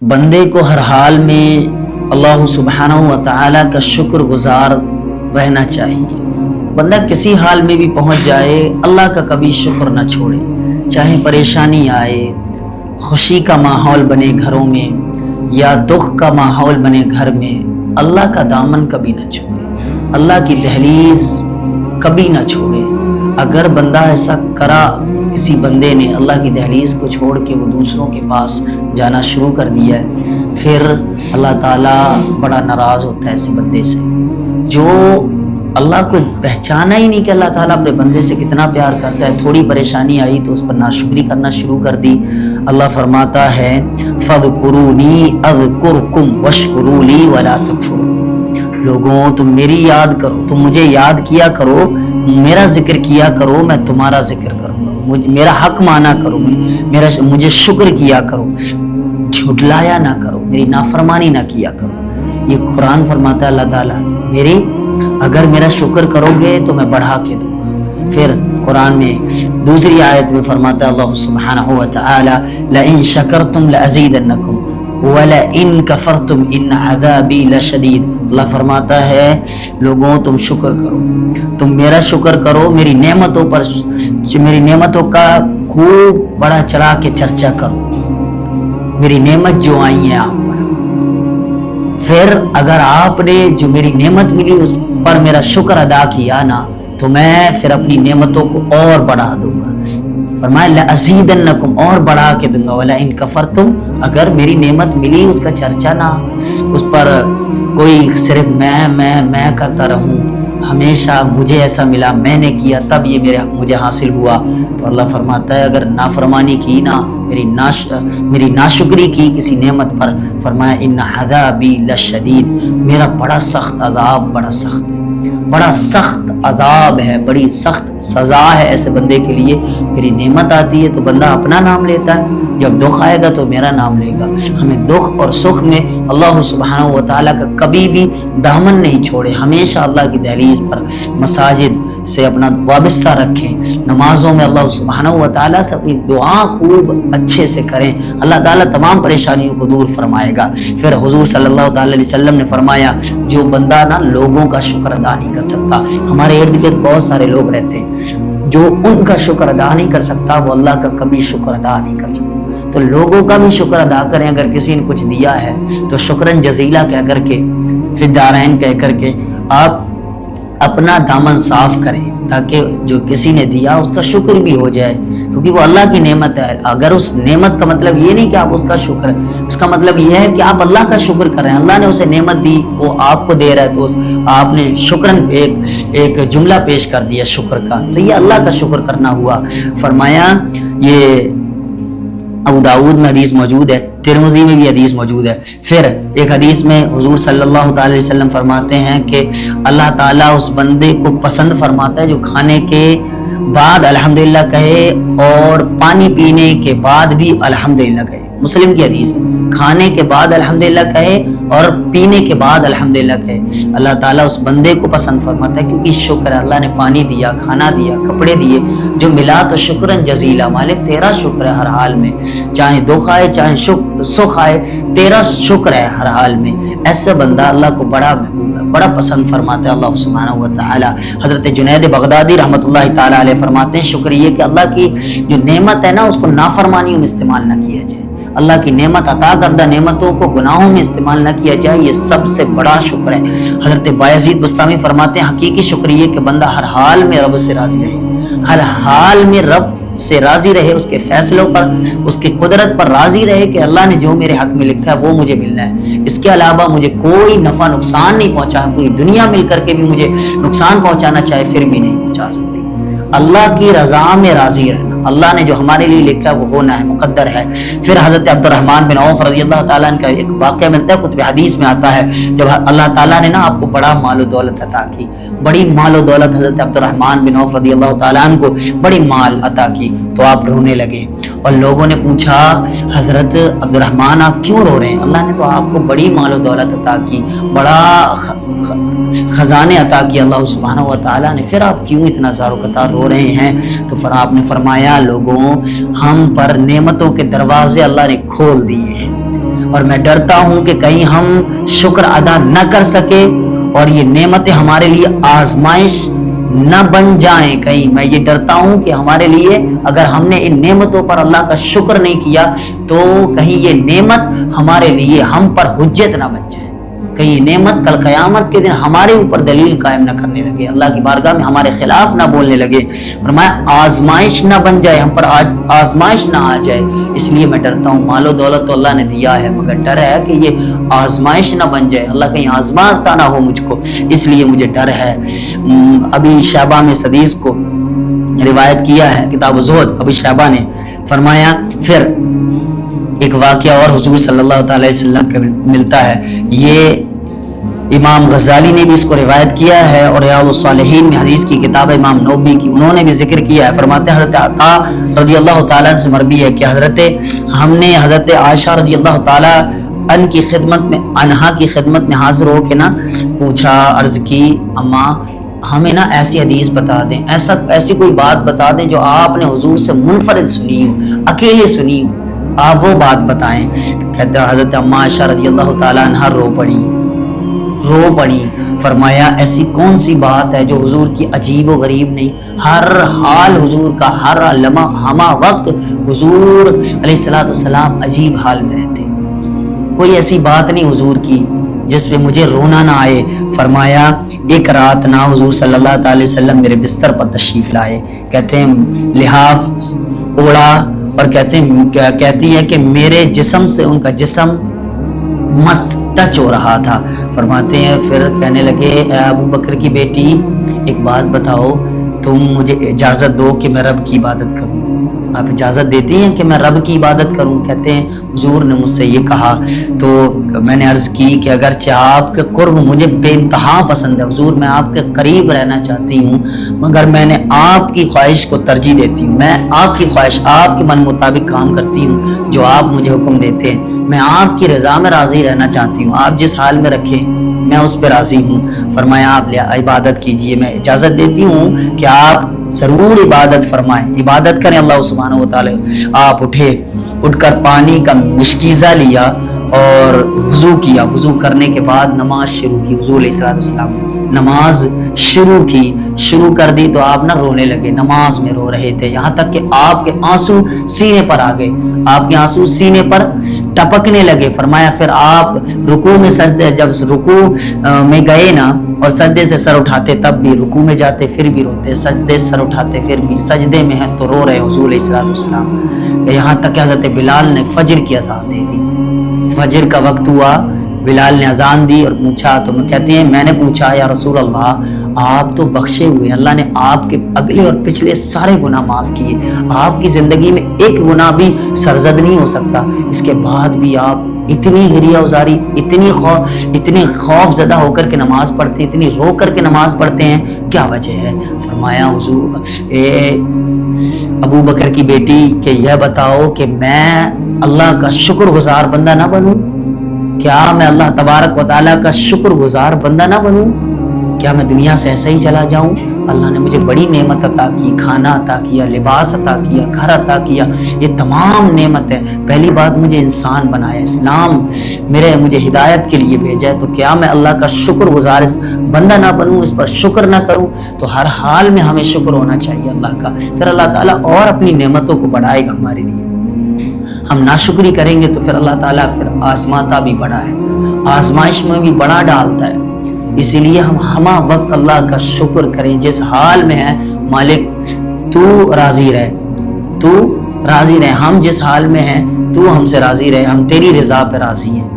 بندے کو ہر حال میں اللہ سبحانہ و تعالیٰ کا شکر گزار رہنا چاہیے۔ بندہ کسی حال میں بھی پہنچ جائے اللہ کا کبھی شکر نہ چھوڑے، چاہے پریشانی آئے، خوشی کا ماحول بنے گھروں میں یا دکھ کا ماحول بنے گھر میں، اللہ کا دامن کبھی نہ چھوڑے، اللہ کی دہلیز کبھی نہ چھوڑے۔ اگر بندہ ایسا کرا، کسی بندے نے اللہ کی دہلیز کو چھوڑ کے وہ دوسروں کے پاس جانا شروع کر دیا ہے، پھر اللہ تعالیٰ بڑا ناراض ہوتا ہے ایسے بندے سے جو اللہ کو پہچانا ہی نہیں کہ اللہ تعالیٰ اپنے بندے سے کتنا پیار کرتا ہے۔ تھوڑی پریشانی آئی تو اس پر ناشکری کرنا شروع کر دی۔ اللہ فرماتا ہے فَاذْكُرُونِي أَذْكُرْكُمْ وَاشْكُرُوا لِي وَلَا تَكْفُرُونِ۔ لوگوں تم میری یاد کرو، تم مجھے یاد کیا کرو، میرا ذکر کیا کرو، میں تمہارا ذکر کروں گا، میرا حق مانا کرو، مجھے شکر کیا کرو، جھٹلایا نہ کرو، میری نافرمانی نہ کیا کرو۔ یہ قرآن فرماتا ہے اللہ تعالیٰ اگر میرا شکر کرو گے تو میں بڑھا کے دوں گا۔ پھر قرآن میں دوسری آیت میں فرماتا ہے اللہ سبحانہ و تعالی لَإِن شَكَرْتُمْ لَأَزِيدَنَّكُمْ وَلَئِن كَفَرْتُمْ إِنَّ عَذَابِي لَشَدِيدٌ۔ اللہ فرماتا ہے لوگوں تم شکر کرو، تم میرا شکر کرو، میری نعمتوں پر، میری نعمتوں کا خوب بڑا چڑھا کے چرچا کرو، میری نعمت جو آئی ہے آپ پر۔ پھر اگر آپ نے جو میری نعمت ملی اس پر میرا شکر ادا کیا نا تو میں پھر اپنی نعمتوں کو اور بڑھا دوں گا۔ فرمایا لَأَزِيدَنَّكُمْ اور بڑھا کے دوں گا، وَلَئِن كَفَرْتُمْ اگر میری نعمت ملی اس کا چرچا نہ، اس پر کوئی صرف میں کرتا رہوں، ہمیشہ مجھے ایسا ملا، میں نے کیا تب یہ مجھے حاصل ہوا، تو اللہ فرماتا ہے اگر نافرمانی کی نا، میری ناشکری کی کسی نعمت پر، فرمایا ان عذابی لشدید، میرا بڑا سخت عذاب، بڑا سخت عذاب ہے، بڑی سخت سزا ہے ایسے بندے کے لیے۔ میری نعمت آتی ہے تو بندہ اپنا نام لیتا ہے، جب دکھ آئے گا تو میرا نام لے گا۔ ہمیں دکھ اور سکھ میں اللہ سبحانہ و تعالیٰ کا کبھی بھی دامن نہیں چھوڑے، ہمیشہ اللہ کی دہلیز پر مساجد سے اپنا وابستہ رکھیں، نمازوں میں اللہ سبحانہ و تعالیٰ سے اپنی دعا خوب اچھے سے کریں، اللہ تعالیٰ تمام پریشانیوں کو دور فرمائے گا۔ پھر حضور صلی اللہ تعالیٰ علیہ وسلم نے فرمایا جو بندہ نا لوگوں کا شکر ادا نہیں کر سکتا، ہمارے ارد گرد بہت سارے لوگ رہتے ہیں جو ان کا شکر ادا نہیں کر سکتا، وہ اللہ کا کبھی شکر ادا نہیں کر سکتا۔ تو لوگوں کا بھی شکر ادا کریں، اگر کسی نے کچھ دیا ہے تو شکرن جزیلہ کہہ کر کے، فی الدارین کہہ کر کے آپ اپنا دامن صاف کریں تاکہ جو کسی نے دیا اس کا شکر بھی ہو جائے، کیونکہ وہ اللہ کی نعمت ہے۔ اگر اس نعمت کا مطلب یہ نہیں کہ آپ اس کا شکر، اس کا مطلب یہ ہے کہ آپ اللہ کا شکر کریں، اللہ نے اسے نعمت دی، وہ آپ کو دے رہا ہے تو آپ نے شکرن ایک جملہ پیش کر دیا شکر کا، تو یہ اللہ کا شکر کرنا ہوا۔ فرمایا یہ ابو داؤد میں حدیث موجود ہے، ترمذی میں بھی حدیث موجود ہے۔ پھر ایک حدیث میں حضور صلی اللہ تعالی علیہ وسلم فرماتے ہیں کہ اللہ تعالیٰ اس بندے کو پسند فرماتا ہے جو کھانے کے بعد الحمدللہ کہے اور پانی پینے کے بعد بھی الحمدللہ کہے۔ مسلم کی حدیث ہے، کھانے کے بعد الحمدللہ کہے اور پینے کے بعد الحمدللہ کہے، اللہ تعالیٰ اس بندے کو پسند فرماتا ہے، کیونکہ شکر ہے، اللہ نے پانی دیا، کھانا دیا، کپڑے دیے، جو ملا تو شکرن جزیلا، مالک تیرا شکر ہے ہر حال میں، چاہے دکھ آئے چاہے سکھ آئے، تیرا شکر ہے ہر حال میں۔ ایسا بندہ اللہ کو بڑا پسند فرماتا ہے اللہ سبحانہ و تعالی۔ حضرت جنید بغدادی رحمۃ اللہ تعالی علیہ فرماتے ہیں شکر یہ کہ اللہ کی جو نعمت ہے نا اس کو نافرمانیوں میں استعمال نہ کیا جائے، اللہ کی نعمت عطا کردہ نعمتوں کو گناہوں میں استعمال نہ کیا جائے، یہ سب سے بڑا شکر ہے۔ حضرت بایزید بستامی فرماتے ہیں حقیقی شکر یہ کہ بندہ ہر حال میں رب سے راضی رہے، ہر حال میں رب سے راضی رہے، اس کے فیصلوں پر، اس کی قدرت پر راضی رہے کہ اللہ نے جو میرے حق میں لکھا ہے وہ مجھے ملنا ہے، اس کے علاوہ مجھے کوئی نفع نقصان نہیں پہنچا، پوری دنیا مل کر کے بھی مجھے نقصان پہنچانا چاہے پھر بھی نہیں پہنچا سکتی۔ اللہ کی رضا میں راضی رہنا، اللہ نے جو ہمارے لیے لکھا ہے وہ ہونا ہے، مقدر ہے۔ پھر حضرت عبد الرحمن بن عوف رضی اللہ تعالیٰ عنہ کا ایک واقعہ ملتا ہے، کتب حدیث میں آتا ہے، جب اللہ تعالیٰ نے نا آپ کو بڑا مال و دولت عطا کی، بڑی مال و دولت حضرت عبد الرحمن بن عوف رضی اللہ تعالیٰ عنہ کو بڑی مال عطا کی تو آپ رونے لگے، اور لوگوں نے پوچھا حضرت عبد الرحمن آپ کیوں رو رہے ہیں؟ اللہ نے تو آپ کو بڑی مال و دولت عطا کی، بڑا خزانے عطا کی اللہ سبحانہ و تعالیٰ نے، پھر آپ کیوں اتنا زار و قطار رو رہے ہیں؟ تو پھر آپ نے فرمایا لوگوں ہم پر نعمتوں کے دروازے اللہ نے کھول دیے ہیں، اور میں ڈرتا ہوں کہ کہیں ہم شکر ادا نہ کر سکے اور یہ نعمتیں ہمارے لیے آزمائش نہ بن جائیں. کہیں میں یہ ڈرتا ہوں کہ ہمارے لیے اگر ہم نے ان نعمتوں پر اللہ کا شکر نہیں کیا تو کہیں یہ نعمت ہمارے لیے ہم پر حجت نہ بن جائے, کہیں یہ نعمت کل قیامت کے دن ہمارے اوپر دلیل قائم نہ کرنے لگے, اللہ کی بارگاہ میں ہمارے خلاف نہ بولنے لگے, فرمایا آزمائش نہ بن جائے, ہم پر آزمائش نہ آ جائے. اس لیے میں ڈرتا ہوں. مال و دولت تو اللہ نے دیا ہے مگر ڈر ہے کہ یہ آزمائش نہ بن جائے, اللہ کہیں آزماتا نہ ہو مجھ کو, اس لیے مجھے ڈر ہے. ابی شیبہ میں اس حدیث کو روایت کیا ہے کتاب الزہد, ابی شیبہ نے فرمایا. پھر ایک واقعہ اور حضور صلی اللہ تعالی وسلم کا ملتا ہے, یہ امام غزالی نے بھی اس کو روایت کیا ہے اور ریاض الصالحین میں حدیث کی کتاب امام نووی کی انہوں نے بھی ذکر کیا ہے. فرماتے ہیں حضرت عطا رضی اللہ تعالیٰ سے مروی ہے کہ ہم نے حضرت عائشہ رضی اللہ تعالیٰ عنہ کی خدمت میں, عنہا کی خدمت میں حاضر ہو کے نا پوچھا, عرض کی اماں ہمیں نا ایسی حدیث بتا دیں, ایسی کوئی بات بتا دیں جو آپ نے حضور سے منفرد سنی ہو, اکیلے سنی ہو, آپ وہ بات بتائیں. کہتے ہیں حضرت اماں عائشہ رضی اللہ تعالیٰ عنہا رو پڑی. فرمایا ایسی کون سی بات ہے جو حضور کی عجیب و غریب نہیں, ہر حال حضور کا, ہر لمحہ ہما وقت حضور علیہ السلام عجیب حال میں رہتے, کوئی ایسی بات نہیں حضور کی جس پہ مجھے رونا نہ آئے. فرمایا ایک رات نا حضور صلی اللہ تعالی وسلم میرے بستر پر تشریف لائے, کہتے ہیں لحاف اوڑا اور کہتی ہے کہ میرے جسم سے ان کا جسم مس ٹچ ہو رہا تھا. فرماتے ہیں پھر کہنے لگے اے ابو بکر کی بیٹی ایک بات بتاؤ, تم مجھے اجازت دو کہ میں رب کی عبادت کروں. آپ اجازت دیتی ہیں کہ میں رب کی عبادت کروں؟ کہتے ہیں حضور نے مجھ سے یہ کہا تو میں نے عرض کی کہ اگرچہ آپ کے قرب مجھے بے انتہا پسند ہے حضور, میں آپ کے قریب رہنا چاہتی ہوں, مگر میں نے آپ کی خواہش کو ترجیح دیتی ہوں. میں آپ کی خواہش, آپ کے من مطابق کام کرتی ہوں جو آپ مجھے حکم دیتے ہیں. میں آپ کی رضا میں راضی رہنا چاہتی ہوں, آپ جس حال میں رکھیں میں اس پہ راضی ہوں. فرمایا آپ عبادت کیجئے, میں اجازت دیتی ہوں کہ آپ ضرور عبادت فرمائیں, عبادت کریں اللہ سبحانہ و تعالی. آپ اٹھ کر پانی کا مشکیزہ لیا اور وضو کیا. وضو کرنے کے بعد نماز شروع کی. حضور علیہ السلام نماز شروع کر دی تو آپ نہ رونے لگے, نماز میں رو رہے تھے, یہاں تک کہ آپ کے آنسو سینے پر آ گئے, آپ کے آنسو سینے پر ٹپکنے لگے. فرمایا پھر آپ رکوع میں سجدے, جب رکوع میں گئے نا اور سجدے سے سر اٹھاتے تب بھی, رکوع میں جاتے پھر بھی روتے, سجدے سر اٹھاتے پھر بھی, سجدے میں ہیں تو رو رہے حضور علیہ السلام. یہاں تک کہ حضرت بلال نے فجر کی اذان دے دی. فجر کا وقت ہوا, بلال نے اذان دی اور پوچھا, تو کہتے ہیں میں نے پوچھا یا رسول اللہ آپ تو بخشے ہوئے, اللہ نے آپ کے اگلے اور پچھلے سارے گناہ معاف کیے, آپ کی زندگی میں ایک گناہ بھی سرزد نہیں ہو سکتا, اس کے بعد بھی آپ اتنی گریہ ازاری, اتنے خوف زدہ ہو کر کے نماز پڑھتے, اتنی رو کر کے نماز پڑھتے ہیں, کیا وجہ ہے؟ فرمایا حضور ابو بکر کی بیٹی کہ یہ بتاؤ کہ میں اللہ کا شکر گزار بندہ نہ بنوں, کیا میں اللہ تبارک و تعالیٰ کا شکر گزار بندہ نہ بنوں, کیا میں دنیا سے ایسا ہی چلا جاؤں؟ اللہ نے مجھے بڑی نعمت عطا کی, کھانا عطا کیا, لباس عطا کیا, گھر عطا کیا, یہ تمام نعمت ہے. پہلی بات مجھے انسان بنایا, اسلام مجھے ہدایت کے لیے بھیجا ہے, تو کیا میں اللہ کا شکر گزار بندہ نہ بنوں, اس پر شکر نہ کروں؟ تو ہر حال میں ہمیں شکر ہونا چاہیے اللہ کا, پھر اللہ تعالیٰ اور اپنی نعمتوں کو بڑھائے گا ہمارے لیے. ہم ناشکری کریں گے تو پھر اللہ تعالیٰ پھر آزماتا بھی بڑا ہے, آزمائش میں بھی بڑا ڈالتا ہے. اسی لیے ہم ہما وقت اللہ کا شکر کریں جس حال میں ہے, مالک تو راضی رہے, ہم جس حال میں ہیں تو ہم سے راضی رہے, ہم تیری رضا پہ راضی ہیں.